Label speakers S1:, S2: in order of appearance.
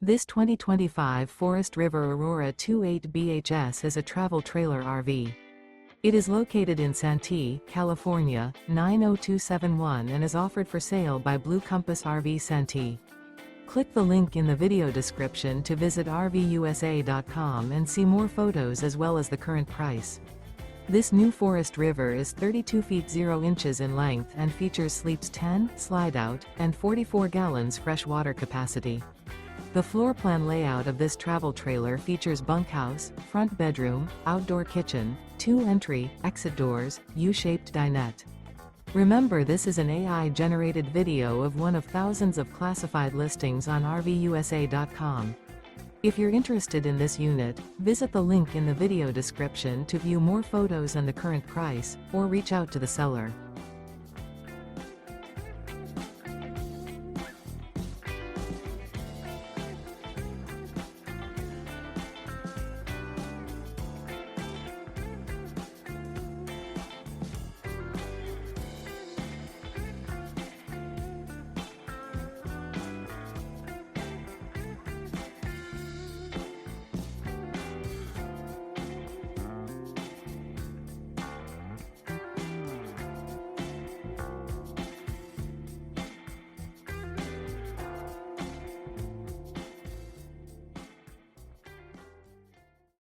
S1: This 2025 Forest River Aurora 28 BHS is a travel trailer RV. It is located in Santee, California, 90271 and is offered for sale by Blue Compass RV Santee. Click the link in the video description to visit RVUSA.com and see more photos as well as the current price. This new Forest River is 32 feet 0 inches in length and features sleeps 10, Slideout, and 44 gallons fresh water capacity. The floor plan layout of this travel trailer features bunkhouse, front bedroom, outdoor kitchen, 2 entry, exit doors, U-shaped dinette. Remember, this is an AI-generated video of one of thousands of classified listings on RVUSA.com. If you're interested in this unit, visit the link in the video description to view more photos and the current price, or reach out to the seller.